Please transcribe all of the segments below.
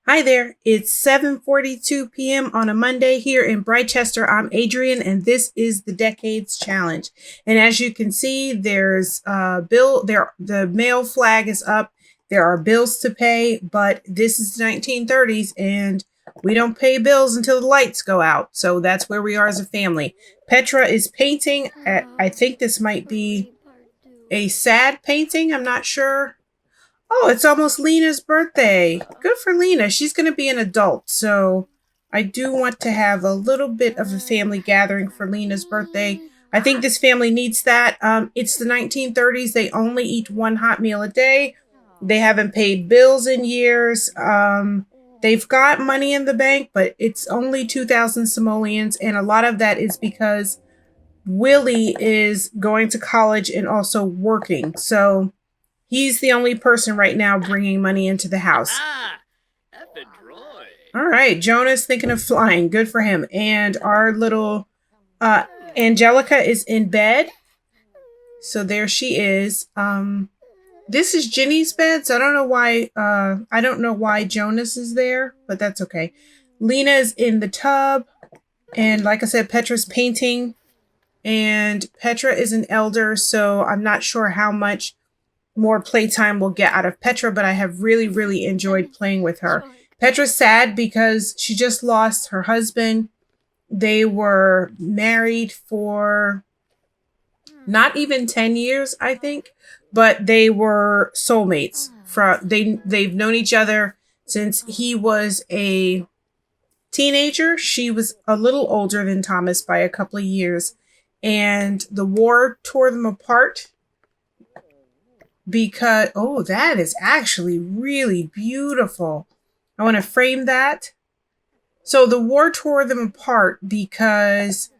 Hi there. It's 7:42 p.m. on a Monday here in Brightchester. I'm Adrian and this is the Decades Challenge. And as you can see, there's bill there the mail flag is up. There are bills to pay, but this is the 1930s and we don't pay bills until the lights go out. So that's where we are as a family. Petra is painting. I think this might be a sad painting. I'm not sure. Oh, it's almost Lena's birthday. Good for Lena. She's going to be an adult. So I do want to have a little bit of a family gathering for Lena's birthday. I think this family needs that. It's the 1930s. They only eat one hot meal a day. They haven't paid bills in years. They've got money in the bank, but it's only 2,000 simoleons. And a lot of that is because Willie is going to college and also working. So he's the only person right now bringing money into the house. All right, Jonah's thinking of flying. Good for him. And our little uh, Angelica is in bed. So there she is. This is Ginny's bed, so I don't know why Jonas is there, but that's okay. Lena is in the tub, and like I said, Petra's painting. And Petra is an elder, so I'm not sure how much more playtime we'll get out of Petra, but I have really, really enjoyed playing with her. Petra's sad because she just lost her husband. They were married for not even 10 years, I think, but they were soulmates. They've known each other since he was a teenager. She was a little older than Thomas by a couple of years, and the war tore them apart because, oh, that is actually really beautiful. I want to frame that. So the war tore them apart because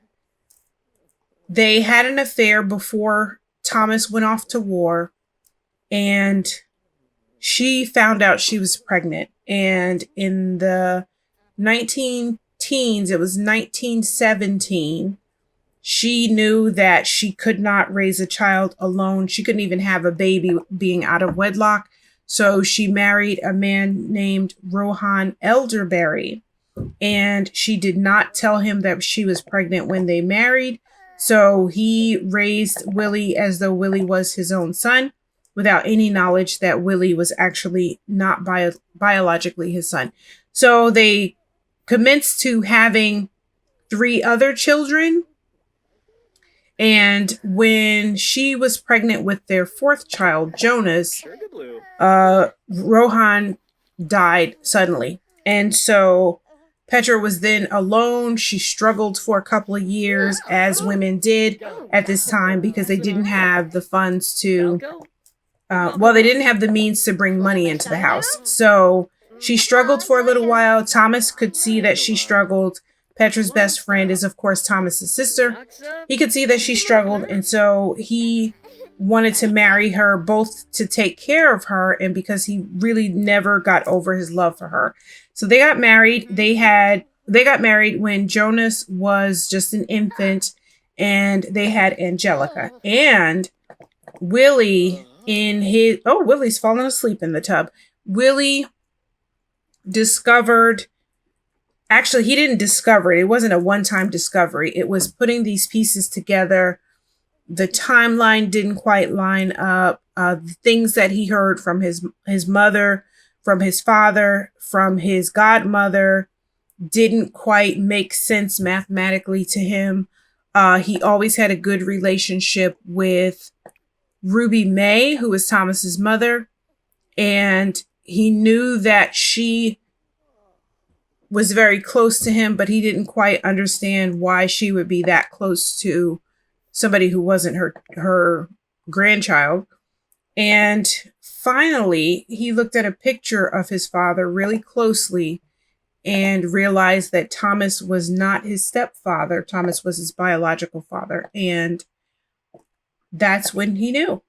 they had an affair before Thomas went off to war, and she found out she was pregnant. And in the 19 teens, it was 1917, she knew that she could not raise a child alone. She couldn't even have a baby being out of wedlock. So she married a man named Johann-Elderberry. And she did not tell him that she was pregnant when they married. So he raised Willie as though Willie was his own son, without any knowledge that Willie was actually not biologically his son. So they commenced to having 3 other children. And when she was pregnant with their 4th child, Jonas, Rohan died suddenly. And so Petra was then alone. She struggled for a couple of years, as women did at this time, because they didn't have the funds to, they didn't have the means to bring money into the house. So she struggled for a little while. Thomas could see that she struggled. Petra's best friend is, of course, Thomas's sister. He could see that she struggled, and so he wanted to marry her, both to take care of her and because he really never got over his love for her. So they got married. They got married when Jonas was just an infant, and they had Angelica. And Willie Willie's falling asleep in the tub. Willie discovered. Actually, he didn't discover it. It wasn't a one-time discovery. It was putting these pieces together. The timeline didn't quite line up. The things that he heard from his mother, from his father, from his godmother didn't quite make sense mathematically to him. He always had a good relationship with Ruby May, who was Thomas's mother, and he knew that she was very close to him, but he didn't quite understand why she would be that close to somebody who wasn't her grandchild. And finally, he looked at a picture of his father really closely and realized that Thomas was not his stepfather. Thomas was his biological father. And that's when he knew.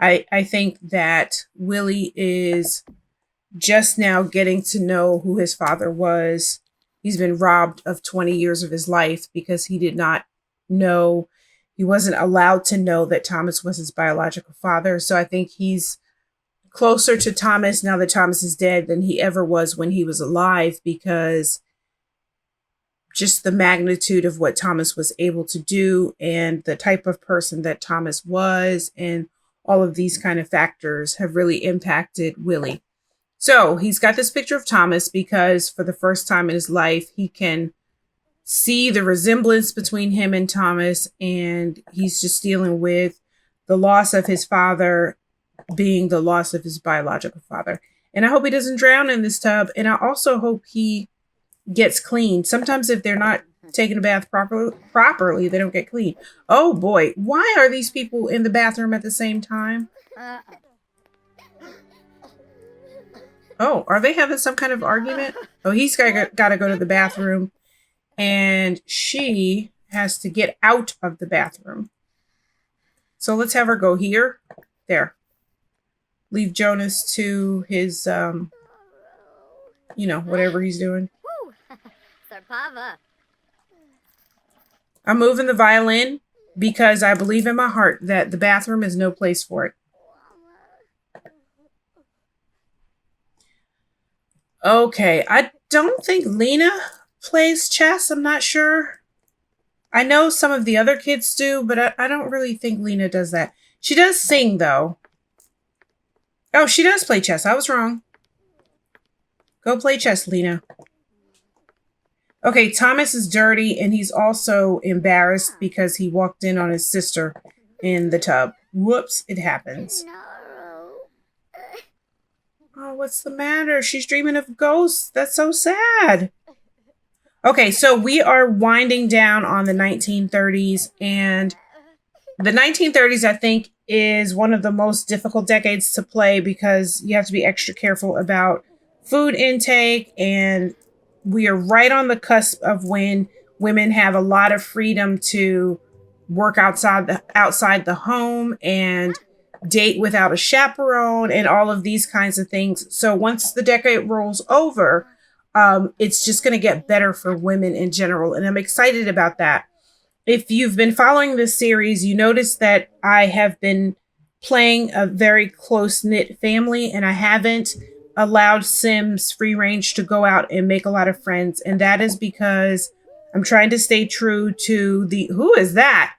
I think that Willie is just now getting to know who his father was. He's been robbed of 20 years of his life because he did not know, he wasn't allowed to know that Thomas was his biological father. So I think he's closer to Thomas now that Thomas is dead than he ever was when he was alive, because just the magnitude of what Thomas was able to do and the type of person that Thomas was, and all of these kind of factors have really impacted Willie. So he's got this picture of Thomas because for the first time in his life, he can see the resemblance between him and Thomas, and he's just dealing with the loss of his father being the loss of his biological father. And I hope he doesn't drown in this tub, and I also hope he gets clean. Sometimes if they're not taking a bath properly, they don't get clean. Oh boy, why are these people in the bathroom at the same time? Oh, are they having some kind of argument? Oh, he's got to go to the bathroom, and she has to get out of the bathroom. So let's have her go here. There. Leave Jonas to his, whatever he's doing. I'm moving the violin because I believe in my heart that the bathroom is no place for it. Okay, I don't think Lena plays chess. I'm not sure. I know some of the other kids do, but I don't really think Lena does that. She does sing, though. Oh, she does play chess. I was wrong. Go play chess, Lena. Okay, Thomas is dirty, and he's also embarrassed because he walked in on his sister in the tub. Whoops, it happens. Oh, what's the matter? She's dreaming of ghosts. That's so sad. Okay, so we are winding down on the 1930s, and the 1930s, I think, is one of the most difficult decades to play because you have to be extra careful about food intake, and we are right on the cusp of when women have a lot of freedom to work outside the home and date without a chaperone and all of these kinds of things. So once the decade rolls over, it's just going to get better for women in general. And I'm excited about that. If you've been following this series, you notice that I have been playing a very close-knit family, and I haven't allowed Sims free range to go out and make a lot of friends. And that is because I'm trying to stay true to who is that?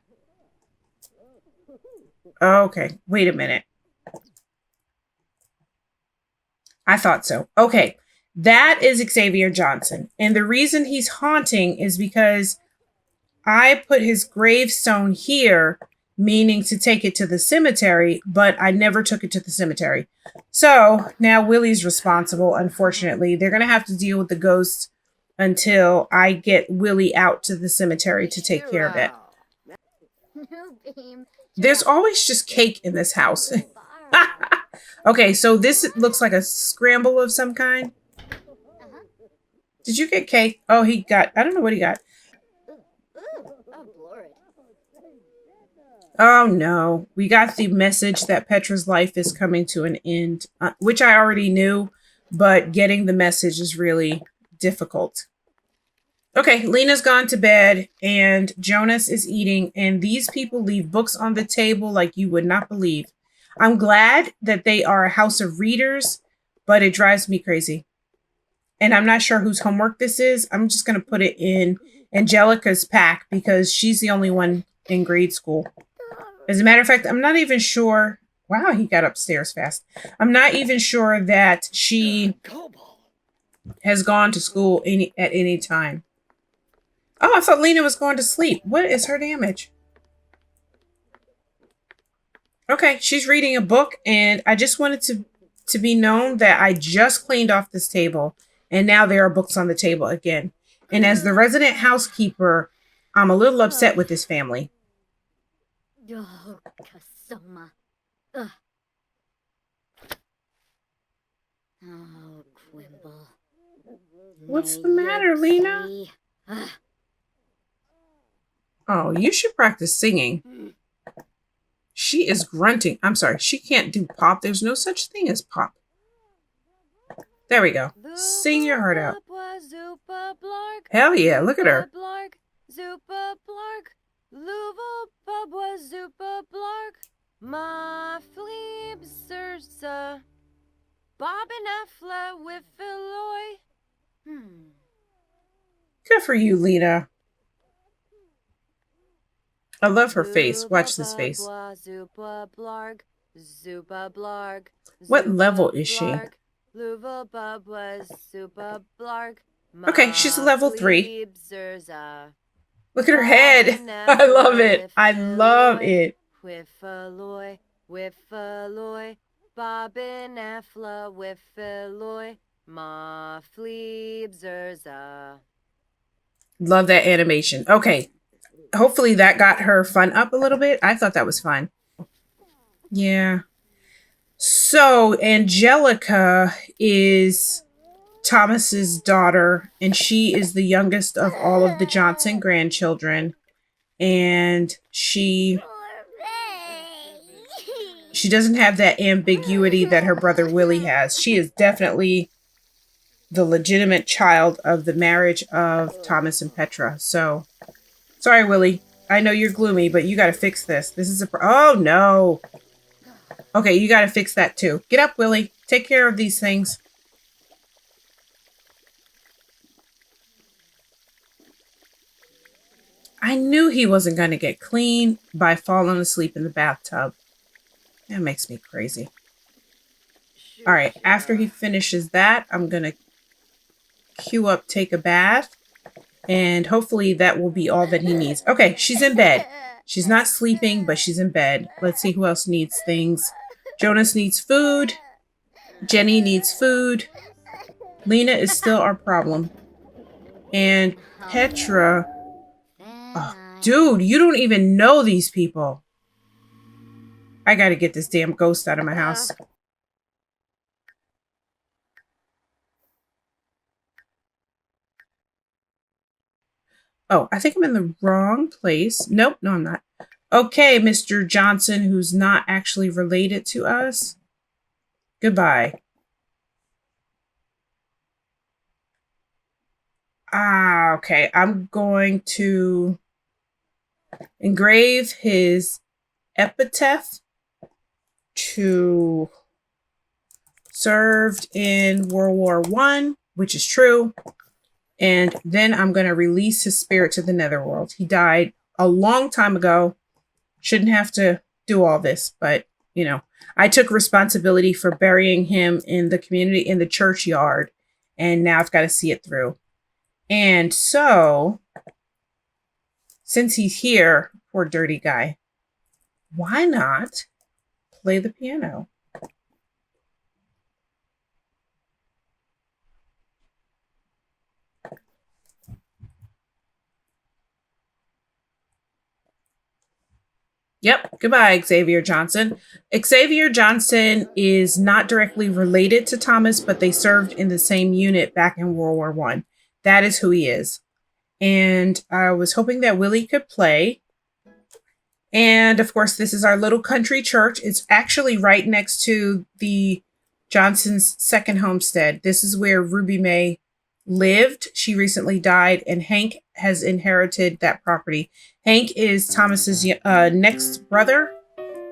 Okay, wait a minute. I thought so. Okay, that is Xavier Johnson. And the reason he's haunting is because I put his gravestone here, meaning to take it to the cemetery, but I never took it to the cemetery. So now Willie's responsible, unfortunately. They're going to have to deal with the ghost until I get Willie out to the cemetery to take care of it. There's always just cake in this house. Okay, so this looks like a scramble of some kind. Did you get cake? Oh, I don't know what he got. Oh no, we got the message that Petra's life is coming to an end, which I already knew, but getting the message is really difficult. Okay, Lena's gone to bed and Jonas is eating, and these people leave books on the table like you would not believe. I'm glad that they are a house of readers, but it drives me crazy. And I'm not sure whose homework this is. I'm just going to put it in Angelica's pack because she's the only one in grade school. As a matter of fact, I'm not even sure. Wow, he got upstairs fast. I'm not even sure that she has gone to school at any time. Oh, I thought Lena was going to sleep. What is her damage? Okay, she's reading a book, and I just wanted to be known that I just cleaned off this table, and now there are books on the table again. And as the resident housekeeper, I'm a little upset with this family. Oh, Kasoma. Oh, Quimble. What's the matter, Lena? Oh, you should practice singing. She is grunting. I'm sorry, she can't do pop. There's no such thing as pop. There we go. Sing your heart out. Hell yeah, look at her. Louvel pubwa zupa blark, ma fleeb sursa, Bobbinafla Wiffaloy. Good for you, Lena. I love her face. Watch this face. Zupa blarg. Zupa blarg. What level is she? Luva bubba zupa blarg. Okay, she's level 3. Zerza. Look at her head. I love it. I love it. Wiffaloy, Wiffaloy, Bobbinafla Wiffaloy, Ma Fleeb Zerza. Love that animation. Okay. Hopefully that got her fun up a little bit. I thought that was fun. Yeah. So Angelica is Thomas's daughter, and she is the youngest of all of the Johnson grandchildren. And she doesn't have that ambiguity that her brother Willie has. She is definitely the legitimate child of the marriage of Thomas and Petra. So, sorry, Willie. I know you're gloomy, but you got to fix this. This is oh, no. Okay, you got to fix that too. Get up, Willie. Take care of these things. I knew he wasn't going to get clean by falling asleep in the bathtub. That makes me crazy. All right, after he finishes that, I'm going to cue up take a bath. And hopefully that will be all that he needs. Okay, she's in bed. She's not sleeping, but she's in bed. Let's see who else needs things. Jonas needs food. Jenny needs food. Lena is still our problem. And Petra... Oh, dude, you don't even know these people. I gotta get this damn ghost out of my house. Oh, I think I'm in the wrong place. Nope, no, I'm not. Okay, Mr. Johnson, who's not actually related to us. Goodbye. Ah, okay. I'm going to engrave his epitaph to served in World War I, which is true. And then I'm going to release his spirit to the netherworld. He died a long time ago. Shouldn't have to do all this, but, you know, I took responsibility for burying him in the community, in the churchyard, and now I've got to see it through. And so, since he's here, poor dirty guy, why not play the piano? Yep. Goodbye, Xavier Johnson. Xavier Johnson is not directly related to Thomas, but they served in the same unit back in World War I. That is who he is. And I was hoping that Willie could play. And of course, this is our little country church. It's actually right next to the Johnson's second homestead. This is where Ruby Mae lived. She recently died, and Hank has inherited that property. Hank is Thomas's next brother.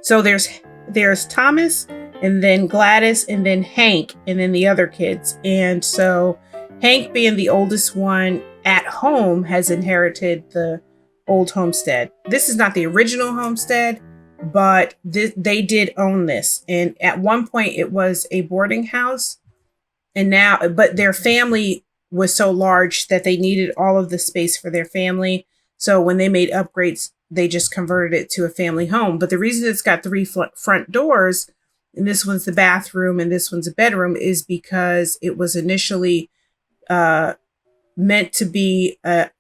So there's Thomas, and then Gladys, and then Hank, and then the other kids. And so Hank, being the oldest one at home, has inherited the old homestead. This is not the original homestead, but they did own this. And at one point it was a boarding house, and now, but their family was so large that they needed all of the space for their family. So when they made upgrades, they just converted it to a family home. But the reason it's got 3 front doors, and this one's the bathroom and this one's a bedroom, is because it was initially meant to be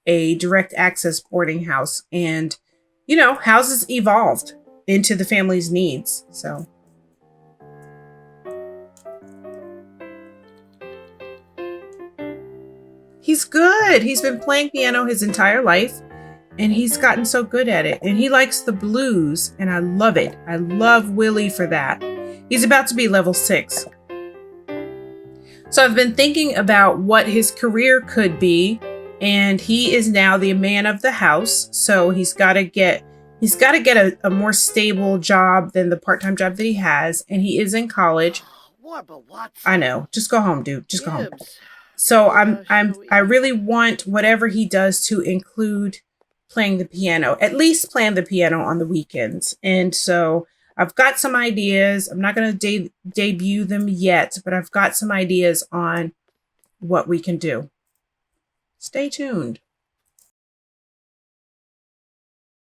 a direct access boarding house. And, you know, houses evolved into the family's needs. So he's good. He's been playing piano his entire life, and he's gotten so good at it. And he likes the blues, and I love it. I love Willie for that. He's about to be level 6. So I've been thinking about what his career could be, and he is now the man of the house. So he's got to get a more stable job than the part-time job that he has, and he is in college. more, but what's I know. Just go home, dude. Just go home. Gibbs? So What I shall we- really want whatever he does to include playing the piano, at least playing the piano on the weekends. And so I've got some ideas. I'm not going to debut them yet, but I've got some ideas on what we can do. Stay tuned.